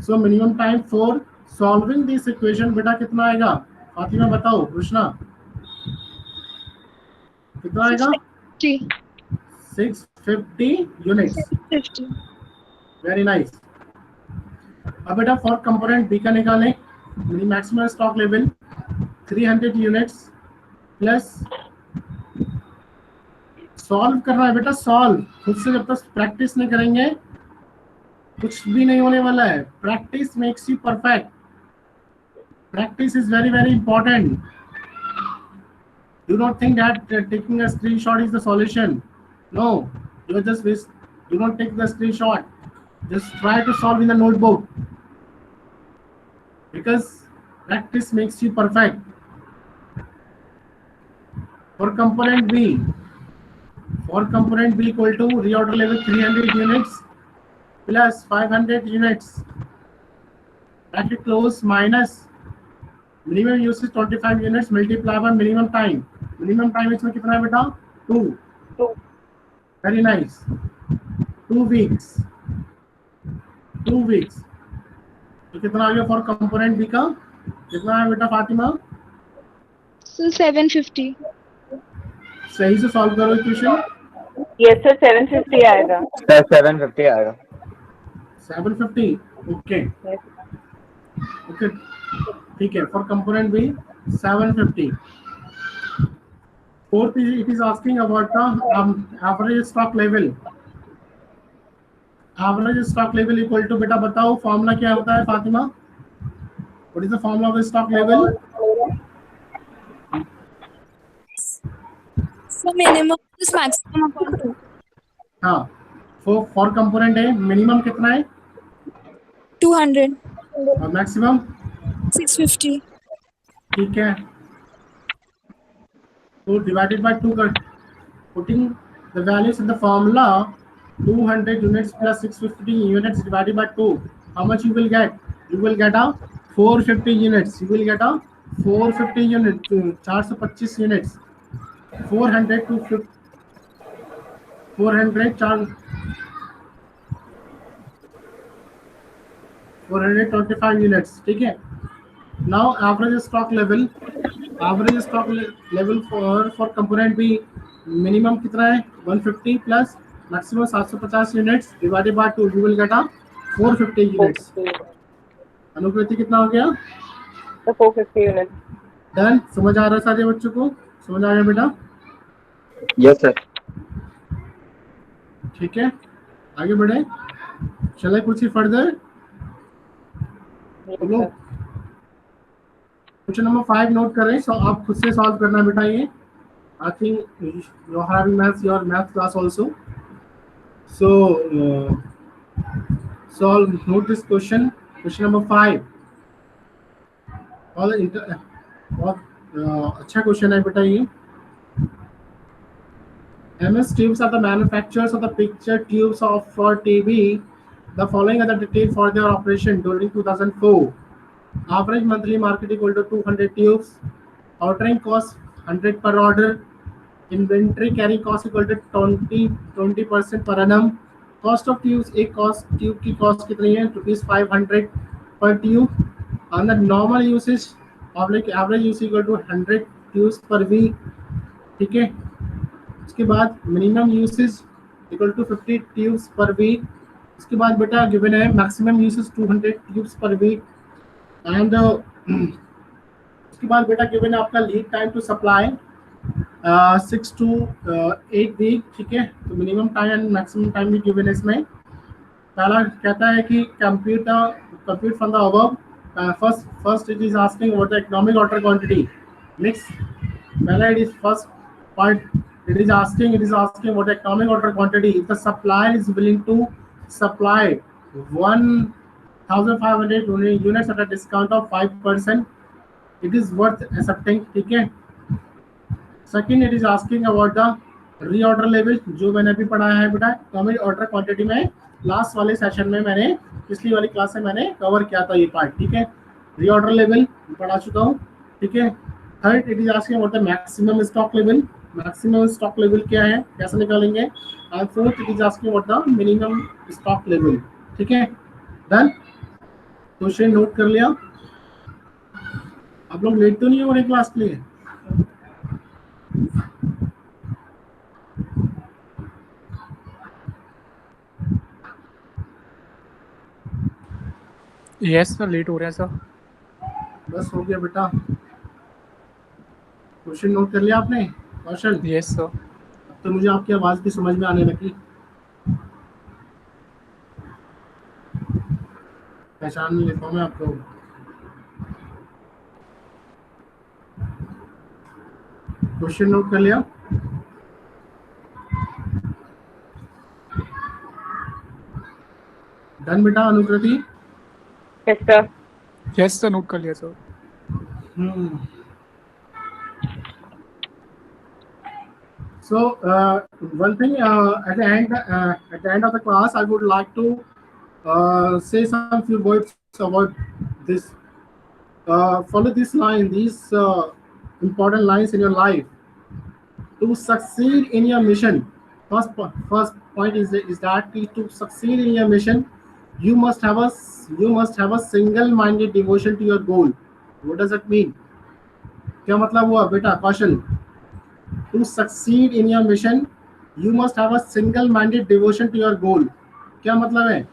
सो minimum time 4। Solving this equation बेटा कितना आएगा, फातिमा बताओ, कृष्णा कितना आएगा, 650 यूनिट्स, 650. Very nice. अब बेटा फॉर कंपोनेंट बी का निकालें, maximum stock level 300 units plus solve करना है बेटा, सॉल्व खुद से, जब तक प्रैक्टिस नहीं करेंगे कुछ भी नहीं होने वाला है। Practice makes you perfect, practice is very very important. Do not think that taking a screenshot is the solution. No, you just waste. Do not take the screenshot. Just try to solve in the notebook, because practice makes you perfect. For component B equal to reorder level 300 units plus 500 units bracket close minus minimum usage 25 units multiply by minimum time इसमें कितना है बेटा 2, very nice, 2 weeks. तो कितना आ गया for component B का, कितना है बेटा फातिमा, So 750. सही से सॉल्व करो इक्वेशन। Yes, sir. 750 आएगा। सर 750 आएगा। 750, ओके Yes. ओके। ठीक है. For component B 750. Fourth is it is asking about the average stock level. Average stock level equal to, बेटा बताओ फॉर्मूला क्या होता है Fatima? What is the formula of the stock level? So minimum is maximum upon 2. हाँ. For component A minimum कितना है? 200. और maximum 650. ठीक है. So divided by 2 कर, putting the values in the formula, 200 units plus 650 units divided by 2. How much you will get? You will get a 450 units. You will get a 450 units. 425 units. 400 to 425 units. ठीक है. Now average stock level. Average stock level for component B minimum कितना है? 150 plus maximum 750 units divided by 2. You will get a 450 units. अनुकृति कितना हो गया? The 450 units. Done. समझ आ रहा है सारे बच्चों को? समझ आ गया बेटा? Yes, sir. ठीक है. आगे बढ़े. चले कुछ ही फर्दर. बोलो. क्वेश्चन नंबर 5 नोट करें. सो आप खुद से सॉल्व करना बेटा. ये I think you are having maths, your math class also. So solve, note this question. Question number 5 बहुत अच्छा क्वेश्चन है बेटा. ये MS tubes are the manufacturers of the picture tubes for TV. The following are the details for their operation during 2004. Average monthly market equal to 200 tubes. Ordering cost 100 per order. Inventory carry cost equal to 20% per annum. Cost of tubes, एक tube की cost कितनी है? ₹500 per tube. And the normal usage of like average usage equal to 100 tubes per week. ठीक है. उसके बाद minimum usage equal to 50 tubes per week. उसके बाद बेटा गिवन है maximum usage 200 tubes per week. And उसके बाद बेटा गिवन है आपका lead time to supply 6 to 8 week. ठीक है. तो minimum time and maximum time भी गिवन है इसमें. पहला कहता है कि compute from the above. First it is asking what the economic order quantity. Next पहला it is first part. It is asking what economic order quantity. If the supplier is willing to supply 1,500 units at a discount of 5%, it is worth accepting. ठीक है. Second, it is asking about the reorder level, जो मैंने अभी पढ़ाया है बेटा. economic order quantity में last वाले सेशन में मैंने पिछली वाली क्लास में मैंने कवर किया था ये पार्ट. ठीक है. reorder level पढ़ा चुका हूँ. ठीक है. Third, it is asking about the maximum stock level. Maximum stock level क्या है, कैसे निकालेंगे. And fourth it is asking what the minimum stock level. ठीक है. डन. क्वेश्चन नोट कर लिया. आप लोग लेट तो नहीं हो रहे क्लास के लिए? यस सर, लेट हो रहा है सर. बस हो गया बेटा. क्वेश्चन नोट कर लिया आपने कौशल? Yes sir. अब तो मुझे आपकी आवाज भी समझ में आने लगी. पहचान लेता हूँ मैं आपको. क्वेश्चन नोट कर लिया. डन बेटा. अनुकृति? Yes, sir. Yes sir, note कर लिया sir. So one thing at the end of the class, I would like to say some few words about this. Follow this line, these important lines in your life. To succeed in your mission, first point is that to succeed in your mission, you must have a single-minded devotion to your goal. What does it mean? क्या मतलब हुआ बेटा कौशल? To succeed in your mission, you must have a single-minded devotion to your goal. क्या मतलब है?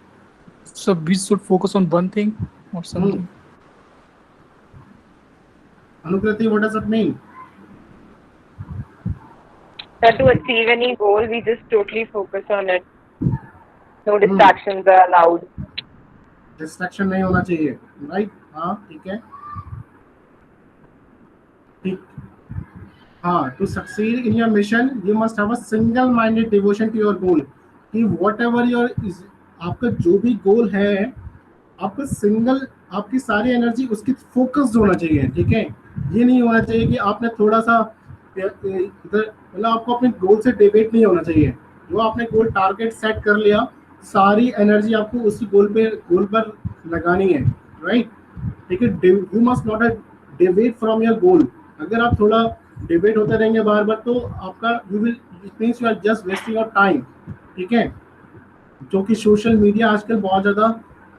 So we should focus on one thing or something. Anukriti, what does it mean? That to achieve any goal, we just totally focus on it. No Hmm. distractions are allowed. Distraction नहीं होना चाहिए, right? हाँ, ठीक है, ठीक। हाँ, to succeed in your mission you must have a single minded devotion to your goal, कि what ever your आपका जो भी गोल है, आपका सिंगल, आपकी सारी एनर्जी उसकी फोकस्ड होना चाहिए, ठीक है? ये नहीं होना चाहिए कि आपने थोड़ा सा इधर, मतलब आपको अपने गोल से डिवेट नहीं होना चाहिए। जो आपने गोल टारगेट सेट कर लिया, सारी एनर्जी आपको उसी गोल पर लगानी है, राइट? ठीक है, you must not डिवेट from your goal. अगर आप थोड़ा डिबेट होते रहेंगे बार बार, तो आपका you will, it means you are just wasting your time, ठीक है? जो कि सोशल मीडिया आजकल बहुत ज़्यादा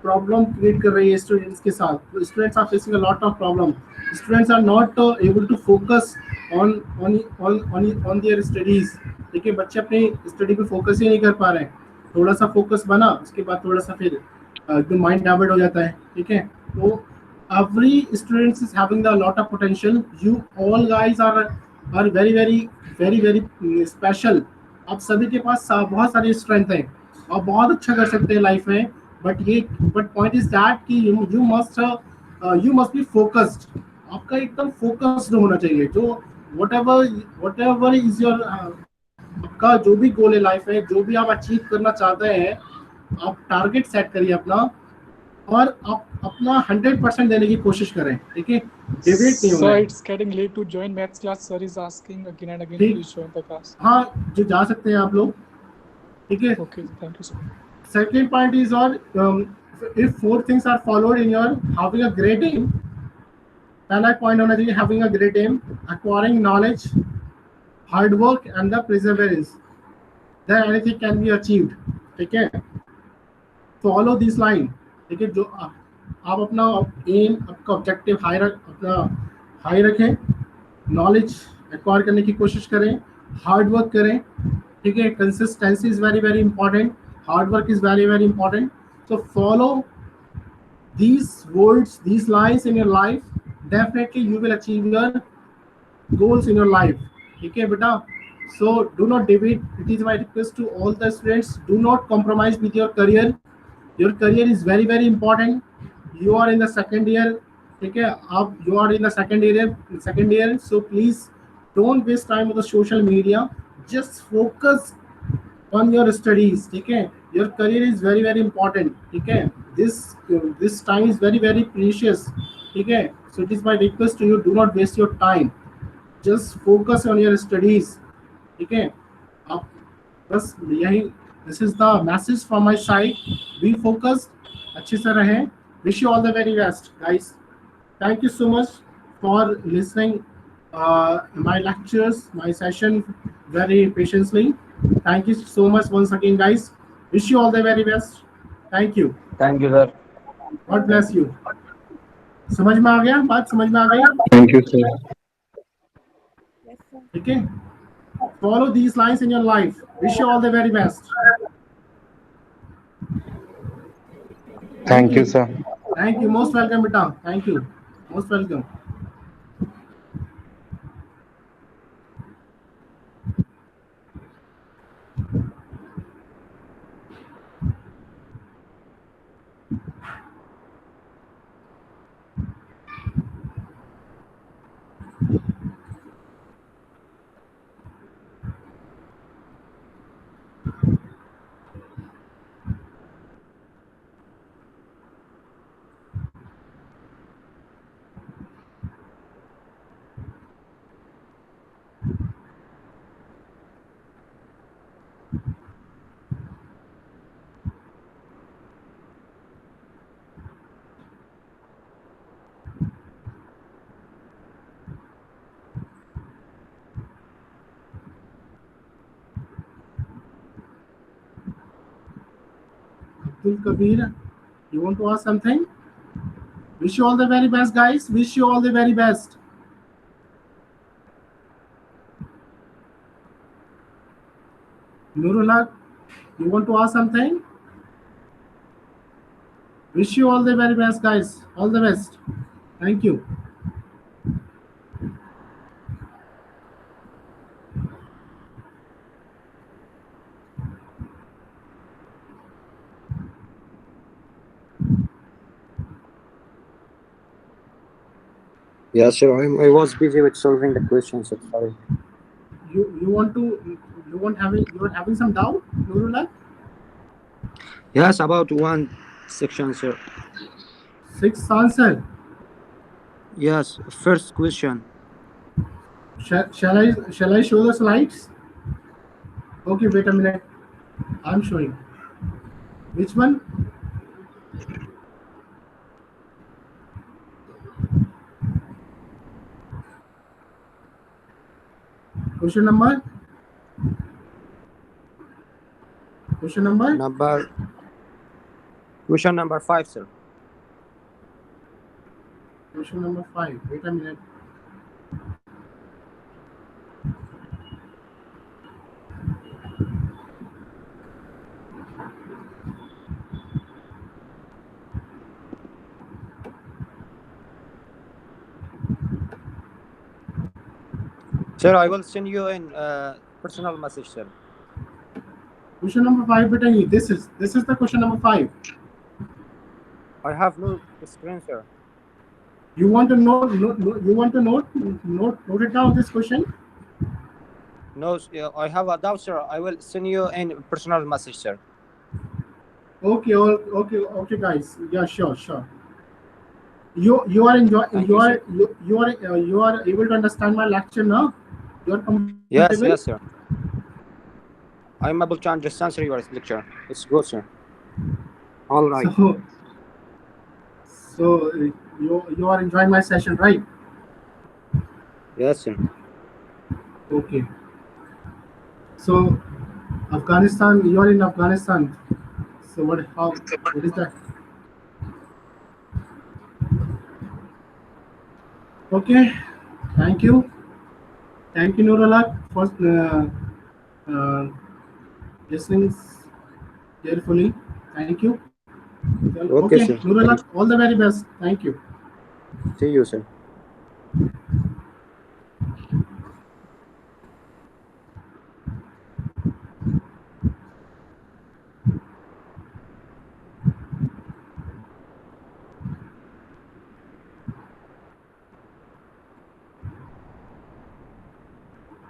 प्रॉब्लम क्रिएट कर रही है स्टूडेंट्स के साथ। Students are facing a lot of problem. Students are not able to focus on their studies, ठीक है? बच्चे अपनी स्टडी पे फोकस ही नहीं कर पा रहे हैं। थोड़ा सा फोकस बना, उसके बाद थोड़ा सा फिर एकदम माइंड डाइवर्ट हो जाता है, ठीक है? तो every student is having a lot of potential. You all guys are very special. आप सभी के पास बहुत सारी स्ट्रेंथ है और बहुत अच्छा कर सकते हैं लाइफ में, बट पॉइंट इज दैट कि यू मस्ट बी फोकस्ड। आपका एकदम फोकस्ड होना चाहिए। जो whatever इज योर, आपका जो भी गोल है लाइफ में, जो भी आप अचीव करना चाहते हैं, आप टारगेट सेट करिए अपना, और आप अपना 100% देने की कोशिश करें, ठीक है? डिबेट नहीं होना Sir, है। it's getting late to join maths class. Sir is asking again and again. ठीक। Please join the class. हाँ, जो जा सकते हैं आप लोग, ठीक है? Okay, thank you, sir. Second point is on, if 4 things are followed in your having a great aim, पहला पॉइंट होना चाहिए having a great aim, acquiring knowledge, hard work and the perseverance, then anything can be achieved, ठीक है? Follow this line, ठीक है? जो आप अपना एम, आपका ऑब्जेक्टिव हाई रखें, नॉलेज एक्वायर करने की कोशिश करें, हार्ड वर्क करें, ठीक है? Consistency is very important, hard work is very important. So follow these words, these lines in your life, definitely you will achieve your goals in your life, ठीक है बेटा? So do not deviate. It is my request to all the students, do not compromise with your career. Your career is very important. You are in the second year, ठीक है? आप you are in the second year, so please don't waste time with the social media. Just focus on your studies, ठीक है? Your career is very important, ठीक है? This time is very precious, ठीक है? So it is my request to you, do not waste your time. Just focus on your studies, ठीक है? आप बस यही, this is the message from my side. Be focused, अच्छे से रहें. Wish you all the very best, guys. Thank you so much for listening my lectures, my session very patiently. Thank you so much once again, guys. Wish you all the very best. Thank you. Thank you, sir. God bless you. समझ में आ गया? बात समझ में आ गई? Thank you, sir. Yes, sir. ठीक है? Follow these lines in your life. Wish you all the very best. Thank you, sir. Thank you. Most welcome, beta. Thank you. Most welcome. Abdul Kabir, you want to ask something? Wish you all the very best, guys. Wish you all the very best. Nurullah, you want to ask something? Wish you all the very best, guys. All the best. Thank you. Yes, sir. I was busy with solving the questions. Sir. Sorry. You're having some doubt, Nurullah? Yes, about one section, sir. Sixth answer. Yes, first question. Shall I show the slides? Okay, wait a minute. I'm showing. Which one? Question number? Question number? Question number 5, sir. Question number 5. Wait a minute. Sir, I will send you in personal message, sir. Question number 5, beta. This is the question number 5. I have no screen, sir. You want to note it down, this question? No, I have a doubt, sir. I will send you in personal message, sir. Okay, guys. Yeah, sure. You are enjoying. Thank You are able to understand my lecture now. You are comfortable? Yes, sir. I'm able to understand, sir, your lecture. It's good, sir. All right. So you are enjoying my session, right? Yes, sir. Okay. So Afghanistan, you are in Afghanistan. So what is that? Okay. Thank you, Nurullah, for listening carefully. Thank you. Okay, sir. Nurullah, all the very best. Thank you. See you, sir.